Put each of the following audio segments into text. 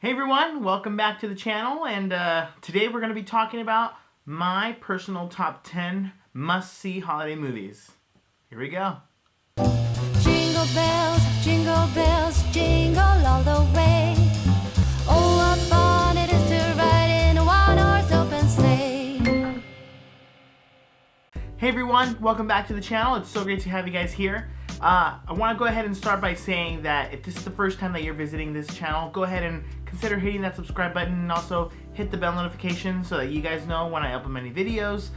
Hey everyone, welcome back to the channel, and today we're going to be talking about my personal top 10 must-see holiday movies. Here we go. Jingle bells, jingle all the way. Oh, what fun it is to ride in a one-horse open sleigh. Hey everyone, welcome back to the channel. It's so great to have you guys here. I want to go ahead and start by saying that if this is the first time that you're visiting this channel, go ahead and consider hitting that subscribe button and also hit the bell notification so that you guys know when I upload any videos,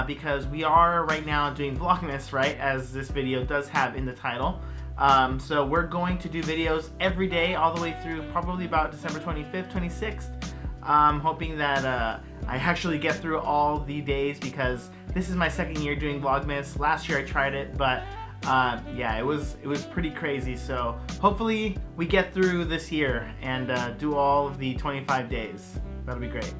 because we are right now doing Vlogmas, right, as this video does have in the title. So we're going to do videos every day all the way through probably about December 25th, 26th. I'm hoping that I actually get through all the days because this is my second year doing Vlogmas. Last year I tried it, but yeah, it was pretty crazy. So hopefully we get through this year and do all of the 25 days. That'll be great.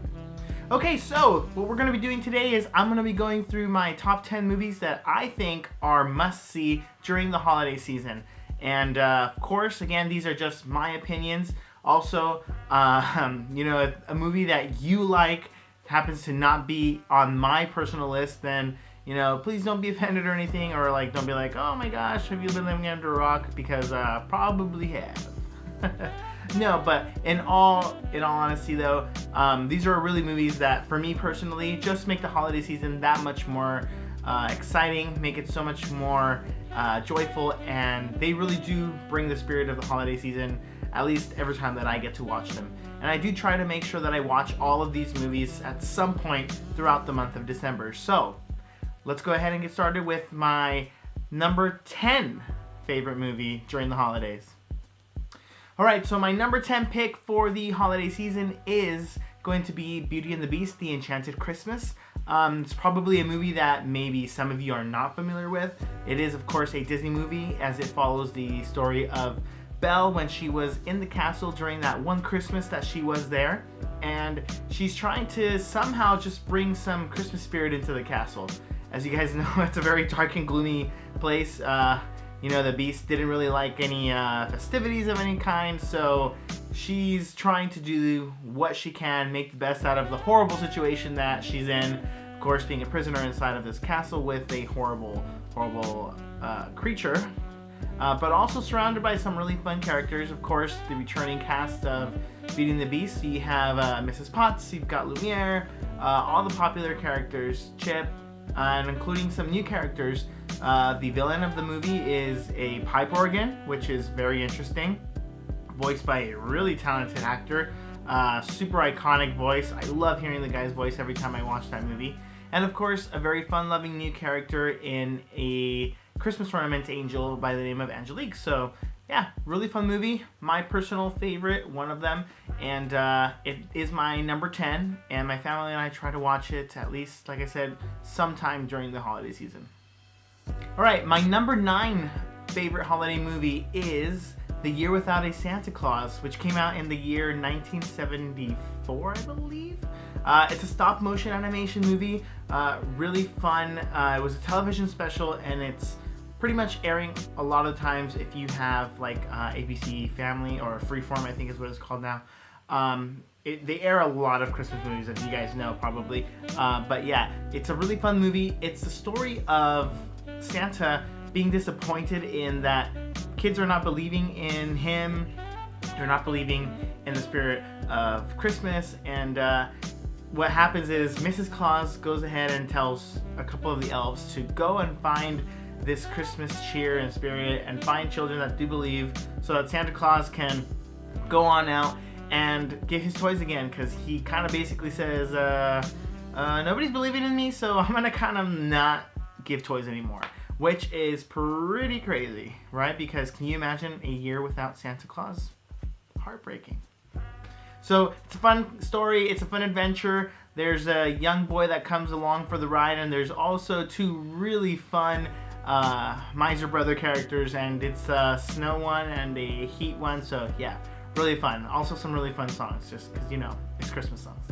Okay, so what we're going to be doing today is I'm going to be going through my top 10 movies that I think are must-see during the holiday season. And of course, again, these are just my opinions. Also, you know, if a movie that you like happens to not be on my personal list, then, you know, please don't be offended or anything, or like don't be like, oh my gosh, have you been living under a rock? Because probably have. No, but in all honesty though, these are really movies that for me personally just make the holiday season that much more exciting, make it so much more joyful, and they really do bring the spirit of the holiday season, at least every time that I get to watch them. And I do try to make sure that I watch all of these movies at some point throughout the month of December. So let's go ahead and get started with my number 10 favorite movie during the holidays. Alright, so my number 10 pick for the holiday season is going to be Beauty and the Beast, The Enchanted Christmas. It's probably a movie that maybe some of you are not familiar with. It is, of course, a Disney movie, as it follows the story of Belle when she was in the castle during that one Christmas that she was there. And she's trying to somehow just bring some Christmas spirit into the castle. As you guys know, it's a very dark and gloomy place. You know, the Beast didn't really like any festivities of any kind, so she's trying to do what she can, make the best out of the horrible situation that she's in. Of course, being a prisoner inside of this castle with a horrible creature. But also surrounded by some really fun characters. Of course, the returning cast of Beauty and the Beast. You have Mrs. Potts, you've got Lumiere, all the popular characters, Chip, and including some new characters. The villain of the movie is a pipe organ, which is very interesting, voiced by a really talented actor. Super iconic voice. I love hearing the guy's voice every time I watch that movie. And of course, a very fun-loving new character in a Christmas ornament angel by the name of Angelique. So yeah, really fun movie. My personal favorite, one of them, and it is my number 10, and my family and I try to watch it at least, like I said, sometime during the holiday season. Alright, my number 9 favorite holiday movie is The Year Without a Santa Claus, which came out in the year 1974, I believe. It's a stop-motion animation movie, really fun. It was a television special, and it's pretty much airing a lot of times if you have like ABC Family or Freeform, I think is what it's called now. They air a lot of Christmas movies, as you guys know probably. But yeah, it's a really fun movie. It's the story of Santa being disappointed in that kids are not believing in him. They're not believing in the spirit of Christmas, and what happens is Mrs. Claus goes ahead and tells a couple of the elves to go and find this Christmas cheer and spirit and find children that do believe, so that Santa Claus can go on out and get his toys again, because he kind of basically says, nobody's believing in me, so I'm gonna kind of not give toys anymore, which is pretty crazy, right? Because can you imagine a year without Santa Claus? Heartbreaking. So it's a fun story, it's a fun adventure. There's a young boy that comes along for the ride, and there's also two really fun Miser Brother characters, and it's a snow one and a heat one, so yeah, really fun. Also some really fun songs, just because, you know, it's Christmas songs.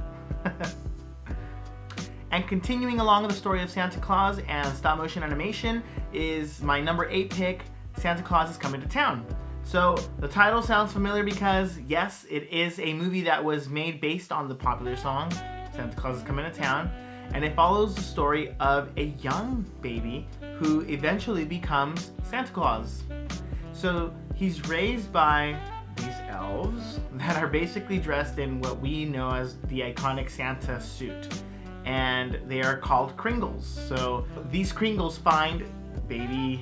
And continuing along with the story of Santa Claus and stop motion animation is my number 8 pick, Santa Claus is Coming to Town. So the title sounds familiar because yes, it is a movie that was made based on the popular song Santa Claus is Coming to Town, and it follows the story of a young baby who eventually becomes Santa Claus. So he's raised by these elves that are basically dressed in what we know as the iconic Santa suit, and they are called Kringles. So these Kringles find baby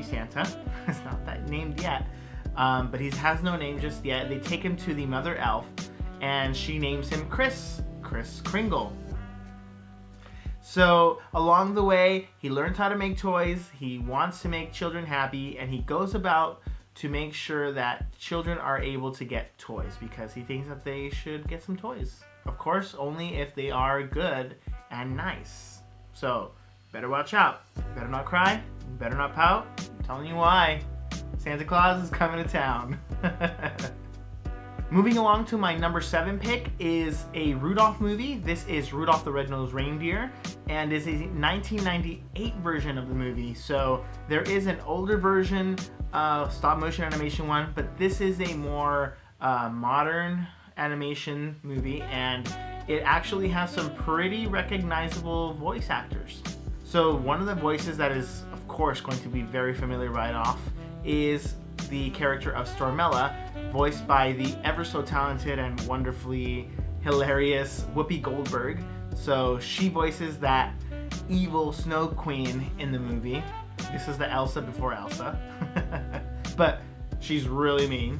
Santa. It's not that named yet, but he has no name just yet. They take him to the mother elf, and she names him Chris Kringle. So along the way, he learns how to make toys. He wants to make children happy, and he goes about to make sure that children are able to get toys because he thinks that they should get some toys. Of course, only if they are good and nice. So better watch out. Better not cry. Better not pout. I'm telling you why. Santa Claus is coming to town. Moving along to my number 7 pick is a Rudolph movie. This is Rudolph the Red-Nosed Reindeer, and is a 1998 version of the movie. So there is an older version, stop motion animation one, but this is a more modern animation movie, and it actually has some pretty recognizable voice actors. So one of the voices that is, of course, going to be very familiar right off is the character of Stormella, voiced by the ever so talented and wonderfully hilarious Whoopi Goldberg. So she voices that evil Snow Queen in the movie. This is the Elsa before Elsa. But she's really mean.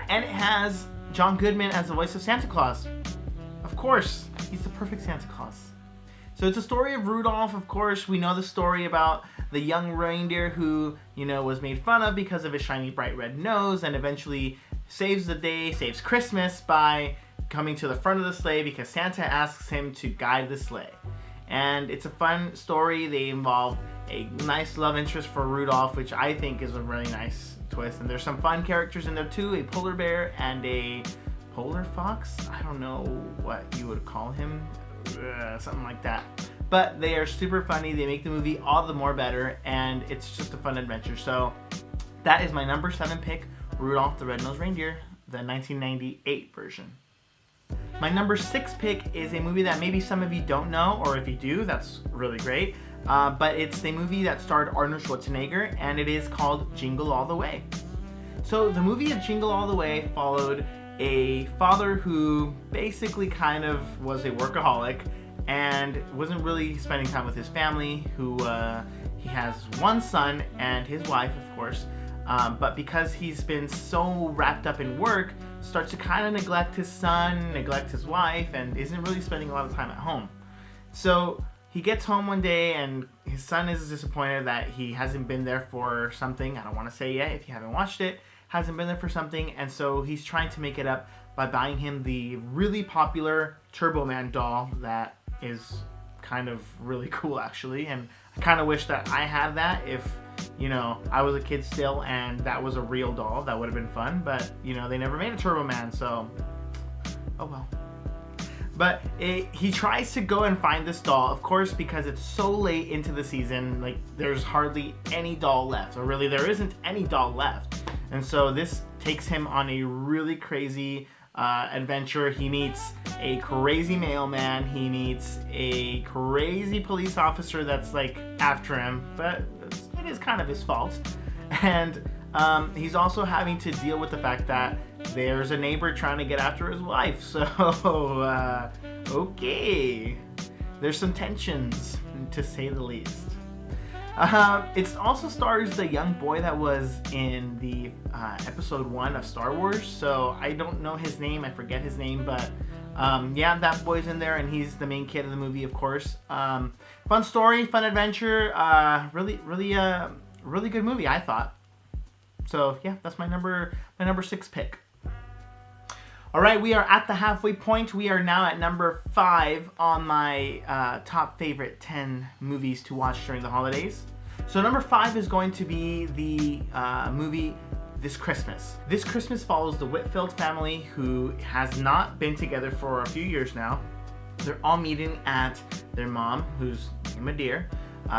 And it has John Goodman as the voice of Santa Claus. Of course, he's the perfect Santa Claus. So it's a story of Rudolph. Of course, we know the story about the young reindeer who, was made fun of because of his shiny bright red nose, and eventually saves the day, saves Christmas by coming to the front of the sleigh because Santa asks him to guide the sleigh. And it's a fun story. They involve a nice love interest for Rudolph, which I think is a really nice twist. And there's some fun characters in there too, a polar bear and a polar fox. I don't know what you would call him. Something like that. But they are super funny. They make the movie all the more better, and it's just a fun adventure. So that is my number 7 pick, Rudolph the Red-Nosed Reindeer, the 1998 version. My number 6 pick is a movie that maybe some of you don't know, or if you do, that's really great. But it's a movie that starred Arnold Schwarzenegger, and it is called Jingle All The Way. So the movie of Jingle All The Way followed a father who basically kind of was a workaholic and wasn't really spending time with his family, he has one son and his wife, of course, but because he's been so wrapped up in work, starts to kind of neglect his son, neglect his wife, and isn't really spending a lot of time at home. So he gets home one day and his son is disappointed that he hasn't been there for something. I don't want to say yet if you haven't watched it. Hasn't been there for something, and so he's trying to make it up by buying him the really popular Turbo Man doll that is kind of really cool, actually. And I kind of wish that I had that if, I was a kid still and that was a real doll. That would have been fun, but, they never made a Turbo Man, so oh well. But he tries to go and find this doll, of course, because it's so late into the season, like there's hardly any doll left, or really there isn't any doll left. And so this takes him on a really crazy adventure. He meets a crazy mailman. He meets a crazy police officer that's like after him, but it is kind of his fault. And he's also having to deal with the fact that there's a neighbor trying to get after his wife. So, okay. There's some tensions, to say the least. It also stars the young boy that was in the episode 1 of Star Wars. So I don't know his name. I forget his name, but yeah, that boy's in there, and he's the main kid of the movie, of course. Fun story, fun adventure. Really good movie, I thought. So yeah, that's my number 6 pick. All right, we are at the halfway point. We are now at number 5 on my top favorite 10 movies to watch during the holidays. So number 5 is going to be the movie This Christmas. This Christmas follows the Whitfield family, who has not been together for a few years now. They're all meeting at their mom, who's named Dear.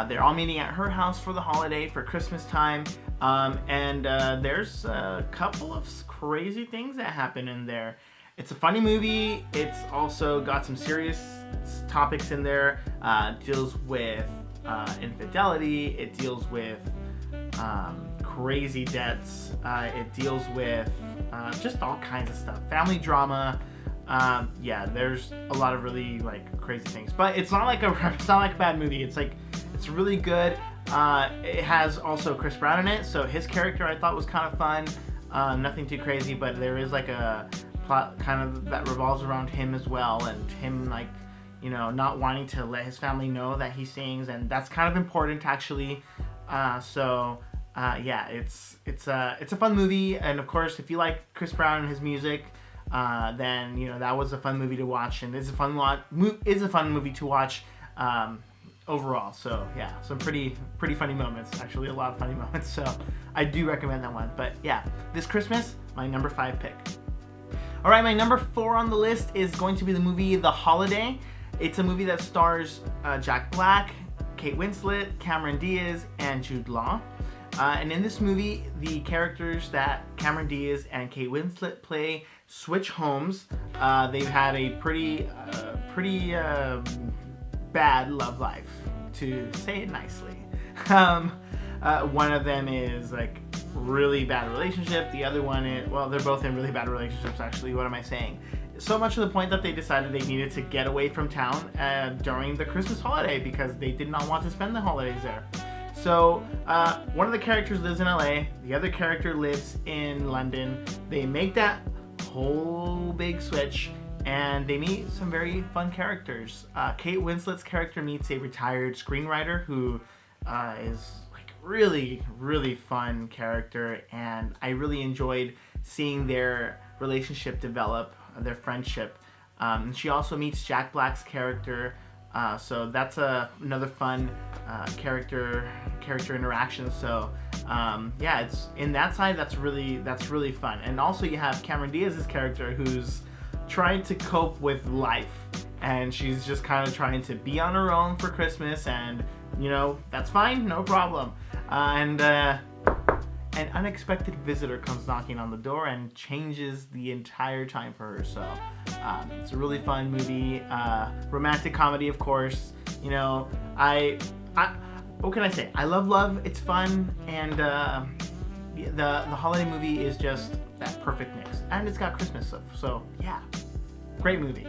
They're all meeting at her house for the holiday, for Christmas time. There's a couple of crazy things that happen in there. It's a funny movie. It's also got some serious topics in there. Deals with infidelity. It deals with crazy debts. It deals with just all kinds of stuff. Family drama. There's a lot of really like crazy things. But it's not like a bad movie. It's really good. It has also Chris Brown in it, so his character I thought was kind of fun. Nothing too crazy, but there is like a plot kind of that revolves around him as well, and him like, you know, not wanting to let his family know that he sings, and that's kind of important actually. It's a fun movie, and of course if you like Chris Brown and his music, then you know that was a fun movie to watch, and it's a fun movie to watch overall. So yeah, some pretty funny moments, actually a lot of funny moments, so I do recommend that one. But yeah, this Christmas, my number 5 pick. All right, my number 4 on the list is going to be the movie The Holiday. It's a movie that stars Jack Black, Kate Winslet, Cameron Diaz, and Jude Law. And in this movie, the characters that Cameron Diaz and Kate Winslet play switch homes. They've had a pretty bad love life, to say it nicely. One of them is like really bad relationship. The other one is, well, they're both in really bad relationships actually. What am I saying? So much to the point that they decided they needed to get away from town during the Christmas holiday because they did not want to spend the holidays there. So one of the characters lives in LA, the other character lives in London. They make that whole big switch and they meet some very fun characters. Kate Winslet's character meets a retired screenwriter who is like really fun character, and I really enjoyed seeing their relationship develop, their friendship. She also meets Jack Black's character, so that's another fun character interaction. So it's in that side that's really fun. And also you have Cameron Diaz's character who's trying to cope with life, and she's just kind of trying to be on her own for Christmas, and you know that's fine, no problem. And an unexpected visitor comes knocking on the door and changes the entire time for her. So it's a really fun movie, romantic comedy, of course. You know, what can I say? I love. It's fun, and the holiday movie is just that perfect mix, and it's got Christmas stuff. So yeah, great movie.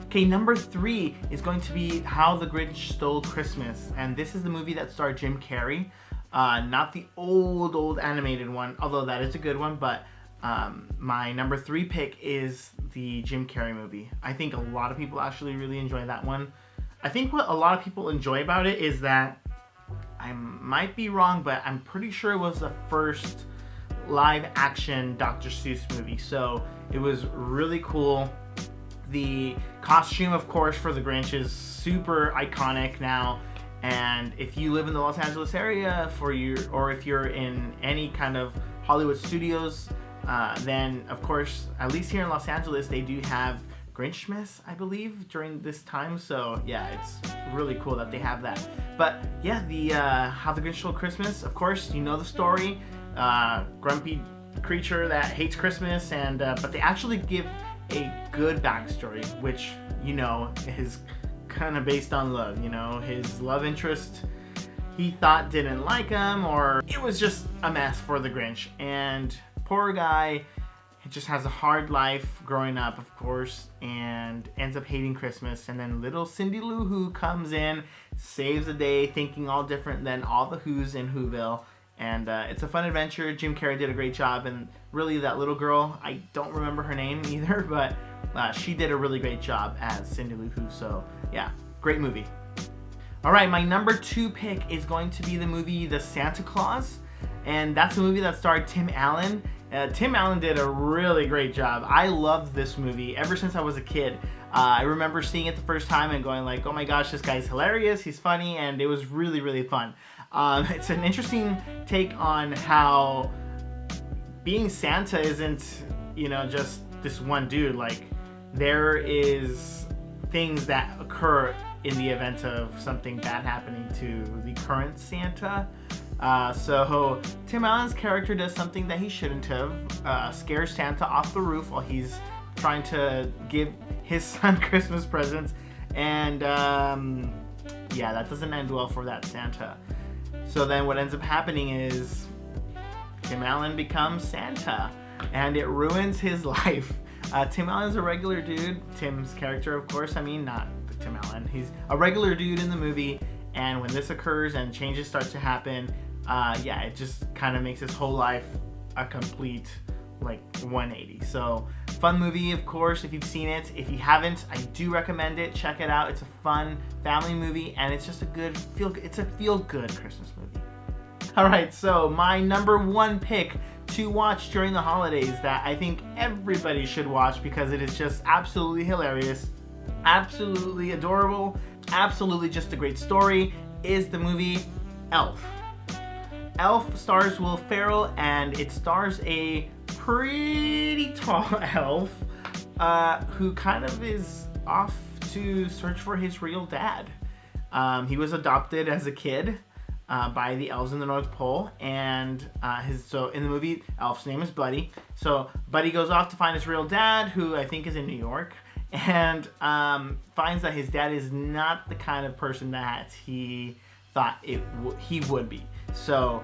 Okay, number 3 is going to be How the Grinch Stole Christmas, and this is the movie that starred Jim Carrey. Not the old animated one, although that is a good one, but my number 3 pick is the Jim Carrey movie. I think a lot of people actually really enjoy that one. I think what a lot of people enjoy about it is that, I might be wrong, but I'm pretty sure it was the first live action Dr. Seuss movie, so it was really cool. The costume, of course, for the Grinch is super iconic now. And if you live in the Los Angeles area or if you're in any kind of Hollywood studios, then of course, at least here in Los Angeles, they do have Grinchmas, I believe, during this time. So yeah, it's really cool that they have that. But yeah, the How the Grinch Stole Christmas, of course, you know the story. Grumpy creature that hates Christmas, and but they actually give a good backstory, which, you know, is kind of based on love. You know, his love interest he thought didn't like him, or it was just a mess for the Grinch, and poor guy, he just has a hard life growing up, of course, and ends up hating Christmas. And then little Cindy Lou Who comes in, saves the day, thinking all different than all the Who's in Whoville. And it's a fun adventure. Jim Carrey did a great job, and really that little girl, I don't remember her name either, but she did a really great job as Cindy Lou Who. So yeah, great movie. All right, my number 2 pick is going to be the movie The Santa Claus, and that's a movie that starred Tim Allen. Tim Allen did a really great job. I loved this movie ever since I was a kid. I remember seeing it the first time and going like, oh my gosh, this guy's hilarious, he's funny, and it was really fun. It's an interesting take on how being Santa isn't, you know, just this one dude. Like, there is things that occur in the event of something bad happening to the current Santa. So Tim Allen's character does something that he shouldn't have. Scares Santa off the roof while he's trying to give his son Christmas presents. And yeah, that doesn't end well for that Santa. So then what ends up happening is Tim Allen becomes Santa, and it ruins his life. Tim Allen's a regular dude. Tim's character, of course, I mean, not Tim Allen. He's a regular dude in the movie, and when this occurs and changes start to happen, yeah, it just kind of makes his whole life a complete, like, 180. So, fun movie, of course, if you've seen it. If you haven't, I do recommend it. Check it out. It's a fun family movie, and it's just a good feel-good Christmas movie. All right, so my number one pick to watch during the holidays that I think everybody should watch because it is just absolutely hilarious, absolutely adorable, absolutely just a great story is the movie Elf. Elf stars Will Ferrell, and it stars a pretty tall elf who kind of is off to search for his real dad. He was adopted as a kid by the elves in the North Pole, and so in the movie, Elf's name is Buddy. So Buddy goes off to find his real dad, who I think is in New York, and finds that his dad is not the kind of person that he thought he would be. So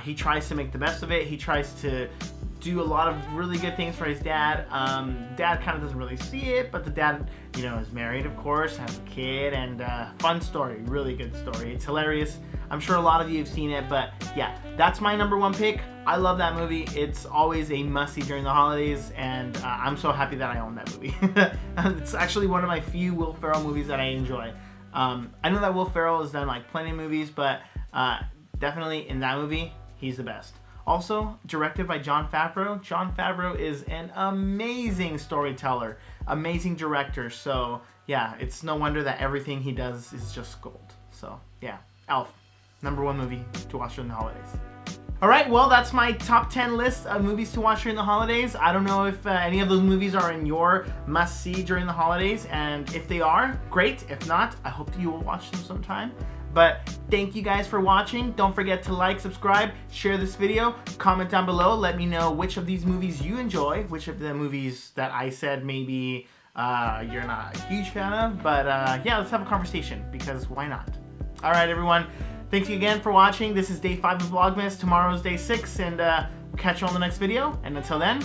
he tries to make the best of it. He tries to do a lot of really good things for his dad. Dad kind of doesn't really see it, but the dad, you know, is married, of course, has a kid, and fun story, really good story. It's hilarious. I'm sure a lot of you have seen it, but yeah, that's my number one pick. I love that movie. It's always a must-see during the holidays, and I'm so happy that I own that movie. It's actually one of my few Will Ferrell movies that I enjoy. I know that Will Ferrell has done like plenty of movies, but definitely in that movie, he's the best. Also, directed by Jon Favreau. Jon Favreau is an amazing storyteller, amazing director. So yeah, it's no wonder that everything he does is just gold. So yeah, Elf, number one movie to watch during the holidays. All right, well, that's my top 10 list of movies to watch during the holidays. I don't know if any of those movies are in your must-see during the holidays, and if they are, great. If not, I hope that you will watch them sometime. But thank you guys for watching. Don't forget to like, subscribe, share this video, comment down below. Let me know which of these movies you enjoy, which of the movies that I said maybe you're not a huge fan of. But yeah, let's have a conversation, because why not? All right, everyone. Thank you again for watching. This is day 5 of Vlogmas. Tomorrow's day 6, and we'll catch you on the next video. And until then,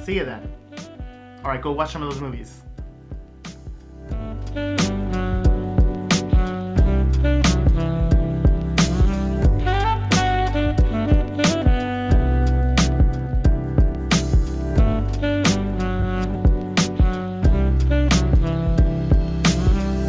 see you then. All right, go watch some of those movies.